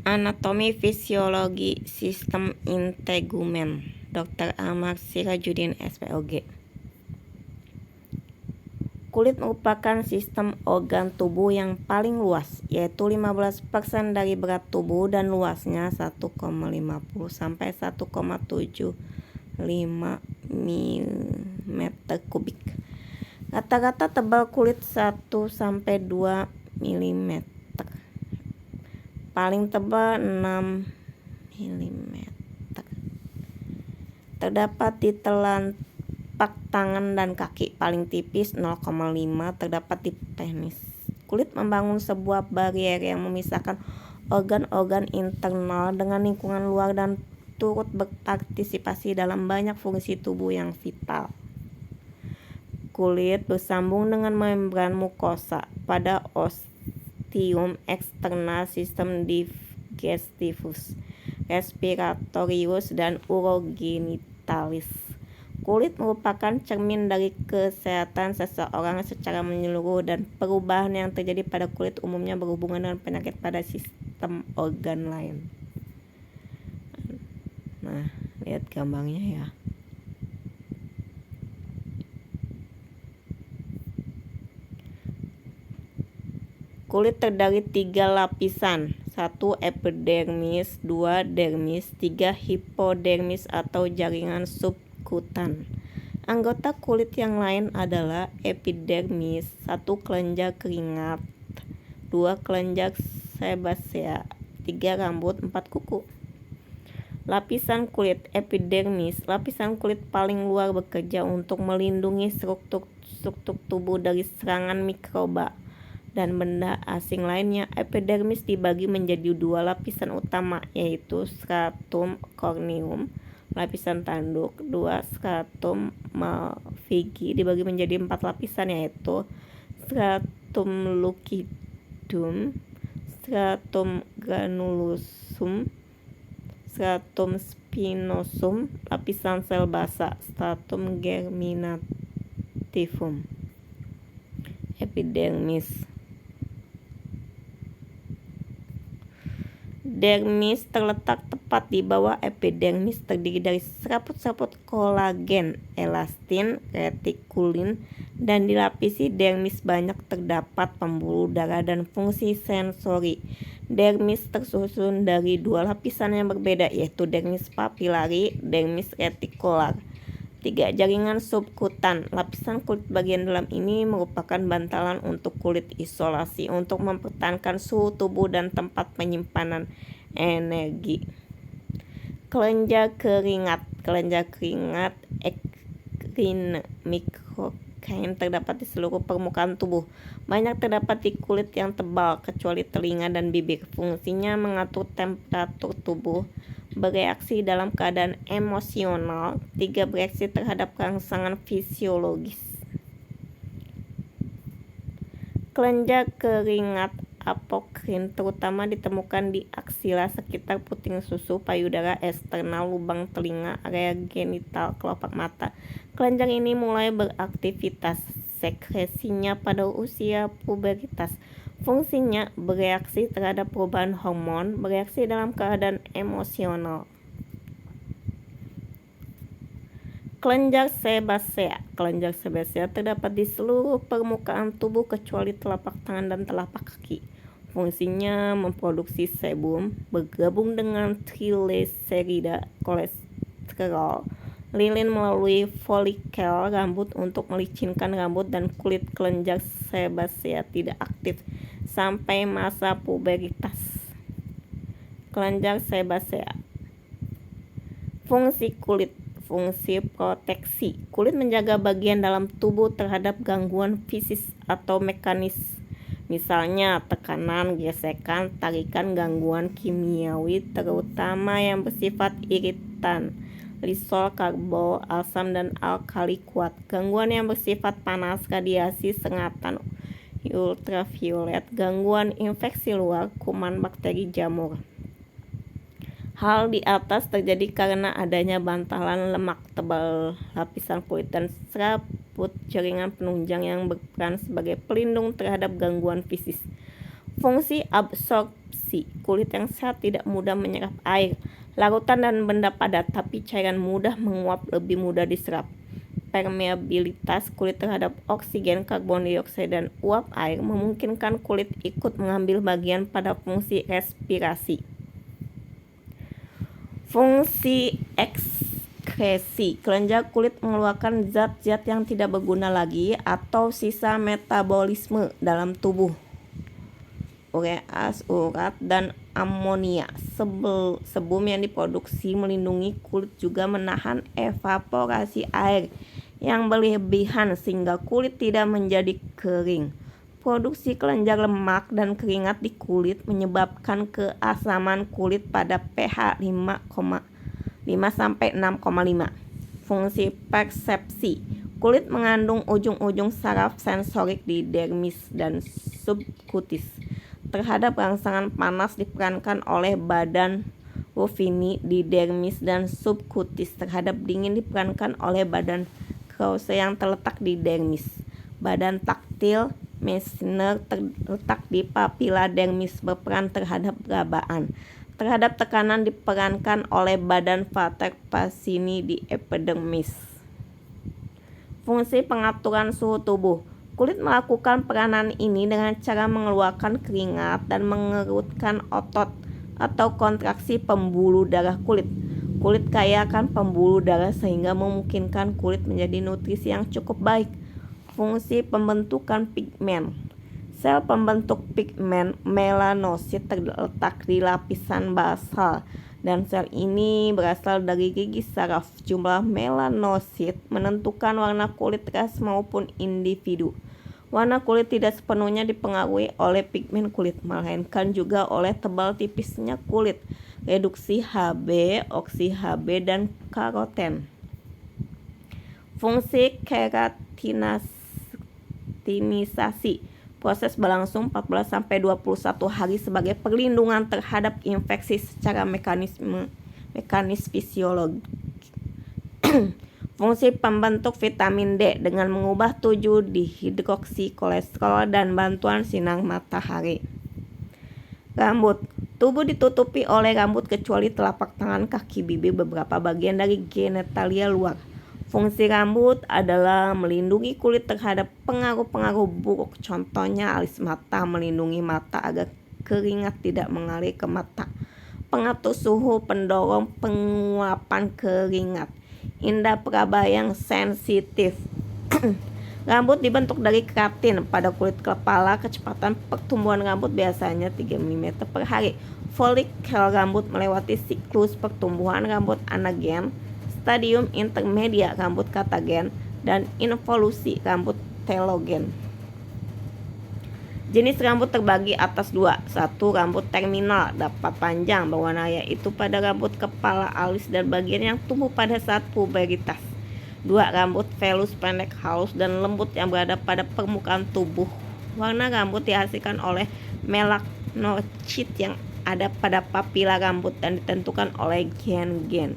Anatomi Fisiologi Sistem Integumen, Dr. Ahmad Sirajuddin, SPOG. Kulit merupakan sistem organ tubuh yang paling luas, yaitu 15% dari berat tubuh dan luasnya 1,50 sampai 1,75 mm3. Rata-rata tebal kulit 1 sampai 2 mm. Paling tebal 6 mm. Terdapat di telapak tangan dan kaki. Paling tipis 0,5 terdapat di penis. Kulit membangun sebuah barier yang memisahkan organ-organ internal dengan lingkungan luar dan turut berpartisipasi dalam banyak fungsi tubuh yang vital. Kulit bersambung dengan membran mukosa pada ostium eksternal, sistem digestivus, respiratorius, dan urogenitalis. Kulit merupakan cermin dari kesehatan seseorang secara menyeluruh, dan perubahan yang terjadi pada kulit umumnya berhubungan dengan penyakit pada sistem organ lain. Nah, lihat gambarnya ya. Kulit terdiri 3 lapisan, 1 epidermis, 2 dermis, 3 hipodermis atau jaringan subkutan. Anggota kulit yang lain adalah epidermis, 1 kelenjar keringat, 2 kelenjar sebasea, 3 rambut, 4 kuku. Lapisan kulit epidermis, lapisan kulit paling luar, bekerja untuk melindungi struktur tubuh dari serangan mikroba dan benda asing lainnya. Epidermis dibagi menjadi 2 lapisan utama, yaitu stratum corneum, lapisan tanduk. 2 stratum malvigi dibagi menjadi 4 lapisan, yaitu stratum lucidum, stratum granulosusum, stratum spinosum, lapisan sel basah, stratum germinativum. Epidermis. Dermis terletak tepat di bawah epidermis, terdiri dari serabut-serabut kolagen, elastin, retikulin, dan dilapisi dermis banyak terdapat pembuluh darah dan fungsi sensori. Dermis tersusun dari 2 lapisan yang berbeda, yaitu dermis papilari, dermis retikular. 3 jaringan subkutan. Lapisan kulit bagian dalam ini merupakan bantalan untuk kulit isolasi untuk mempertahankan suhu tubuh dan tempat penyimpanan energi. Kelenjar keringat. Kelenjar keringat ekkrine mikrokain terdapat di seluruh permukaan tubuh. Banyak terdapat di kulit yang tebal kecuali telinga dan bibir. Fungsinya mengatur temperatur tubuh, bereaksi dalam keadaan emosional, 3 bereaksi terhadap rangsangan fisiologis. Kelenjar keringat apokrin terutama ditemukan di aksila, sekitar puting susu, payudara eksternal, lubang telinga, area genital, kelopak mata. Kelenjar ini mulai beraktivitas sekresinya pada usia pubertas. Fungsinya bereaksi terhadap perubahan hormon, bereaksi dalam keadaan emosional. Kelenjar sebasea. Kelenjar sebasea terdapat di seluruh permukaan tubuh kecuali telapak tangan dan telapak kaki. Fungsinya memproduksi sebum, bergabung dengan trigliserida, kolesterol, lilin melalui folikel rambut untuk melicinkan rambut, dan kulit kelenjar sebasea tidak aktif sampai masa pubertas. Kelenjar sebasea. Fungsi kulit. Fungsi proteksi. Kulit menjaga bagian dalam tubuh terhadap gangguan fisik atau mekanis, misalnya tekanan, gesekan, tarikan, gangguan kimiawi terutama yang bersifat iritan, lisol, karbo, asam, dan alkali kuat, gangguan yang bersifat panas, radiasi, sengatan ultraviolet, gangguan infeksi luar, kuman, bakteri, jamur. Hal di atas terjadi karena adanya bantalan lemak tebal lapisan kulit dan serabut jaringan penunjang yang berperan sebagai pelindung terhadap gangguan fisik. Fungsi absorpsi absorpsi. Kulit yang sehat tidak mudah menyerap air, larutan dan benda padat, tapi cairan mudah menguap, lebih mudah diserap. Permeabilitas kulit terhadap oksigen, karbon dioksida, dan uap air memungkinkan kulit ikut mengambil bagian pada fungsi respirasi. Fungsi ekskresi. Kelenjar kulit mengeluarkan zat-zat yang tidak berguna lagi atau sisa metabolisme dalam tubuh. Ureas, urat, dan amonia. Sebum yang diproduksi melindungi kulit juga menahan evaporasi air yang berlebihan sehingga kulit tidak menjadi kering. Produksi kelenjar lemak dan keringat di kulit menyebabkan keasaman kulit pada pH 5,5-6,5. Fungsi persepsi. Kulit mengandung ujung-ujung saraf sensorik di dermis dan subkutis. Terhadap rangsangan panas diperankan oleh badan Ruffini di dermis dan subkutis. Terhadap dingin diperankan oleh badan Krause yang terletak di dermis. Badan taktil Meissner terletak di papila dermis, berperan terhadap rabaan. Terhadap tekanan diperankan oleh badan Vater Pacini di epidermis. Fungsi pengaturan suhu tubuh. Kulit melakukan peranan ini dengan cara mengeluarkan keringat dan mengerutkan otot atau kontraksi pembuluh darah kulit. Kulit kaya akan pembuluh darah sehingga memungkinkan kulit menjadi nutrisi yang cukup baik. Fungsi pembentukan pigmen. Sel pembentuk pigmen melanosit terletak di lapisan basal dan sel ini berasal dari gigi saraf. Jumlah melanosit menentukan warna kulit ras maupun individu. Warna kulit tidak sepenuhnya dipengaruhi oleh pigmen kulit, melainkan juga oleh tebal tipisnya kulit, reduksi Hb, oksi-Hb, dan karoten. Fungsi keratinisasi. Proses berlangsung 14-21 hari sebagai perlindungan terhadap infeksi secara mekanis fisiologi. Fungsi pembentuk vitamin D dengan mengubah 7-dihidroksi kolesterol dan bantuan sinar matahari. Rambut. Tubuh ditutupi oleh rambut kecuali telapak tangan, kaki, bibir, beberapa bagian dari genitalia luar. Fungsi rambut adalah melindungi kulit terhadap pengaruh-pengaruh buruk. Contohnya alis mata, melindungi mata agar keringat tidak mengalir ke mata. Pengatur suhu, pendorong penguapan keringat. Indera peraba yang sensitif. Rambut dibentuk dari keratin. Pada kulit kepala, kecepatan pertumbuhan rambut biasanya 3 mm per hari. Folikel rambut melewati siklus pertumbuhan rambut anagen, stadium intermedia rambut katagen, dan involusi rambut telogen. Jenis rambut terbagi atas 2. 1. Rambut terminal dapat panjang berwarna, yaitu pada rambut kepala, alis, dan bagian yang tumbuh pada saat puberitas. 2. Rambut velus pendek, halus, dan lembut yang berada pada permukaan tubuh. Warna rambut dihasilkan oleh melanocyte yang ada pada papila rambut dan ditentukan oleh gen-gen.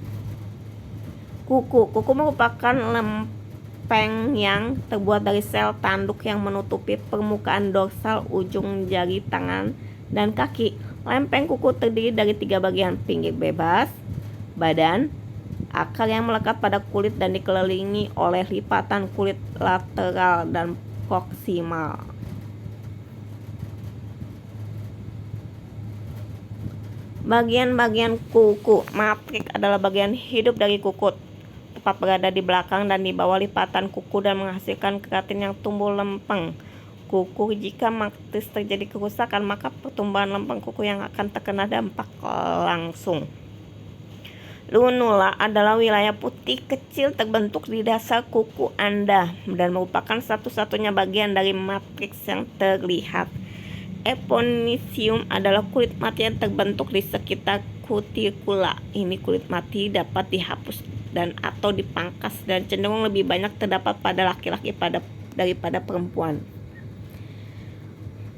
Kuku. Kuku merupakan lempeng yang terbuat dari sel tanduk yang menutupi permukaan dorsal ujung jari tangan dan kaki. Lempeng kuku terdiri dari 3 bagian: pinggir bebas, badan, akar yang melekat pada kulit dan dikelilingi oleh lipatan kulit lateral dan proksimal. Bagian-bagian kuku. Matriks adalah bagian hidup dari kuku, tepat berada di belakang dan di bawah lipatan kuku dan menghasilkan keratin yang tumbuh lempeng kuku. Jika matriks terjadi kerusakan, maka pertumbuhan lempeng kuku yang akan terkena dampak langsung. Lunula adalah wilayah putih kecil terbentuk di dasar kuku Anda dan merupakan satu-satunya bagian dari matriks yang terlihat. Eponysium adalah kulit mati yang terbentuk di sekitar kutikula. Ini kulit mati dapat dihapus dan atau dipangkas dan cenderung lebih banyak terdapat pada laki-laki daripada perempuan.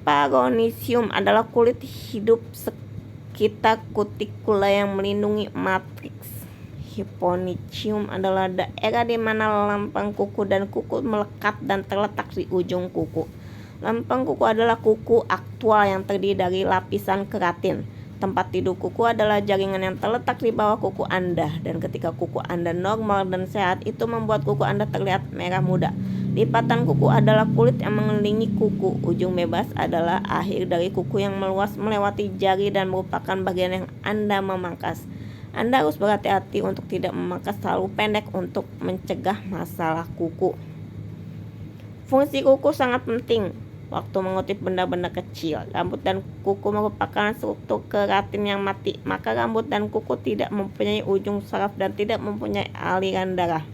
Pagonisium adalah kulit hidup sekitar kutikula yang melindungi matriks. Hyponychium adalah daerah di mana lempeng kuku dan kuku melekat dan terletak di ujung kuku. Lempeng kuku adalah kuku aktual yang terdiri dari lapisan keratin. Tempat tidur kuku adalah jaringan yang terletak di bawah kuku Anda, dan ketika kuku Anda normal dan sehat, itu membuat kuku Anda terlihat merah muda. Lipatan kuku adalah kulit yang mengelilingi kuku. Ujung bebas adalah akhir dari kuku yang meluas melewati jari dan merupakan bagian yang Anda memangkas. Anda harus berhati-hati untuk tidak memangkas terlalu pendek untuk mencegah masalah kuku. Fungsi kuku sangat penting. Waktu mengutip benda-benda kecil, rambut dan kuku merupakan struktur keratin yang mati, maka rambut dan kuku tidak mempunyai ujung saraf dan tidak mempunyai aliran darah.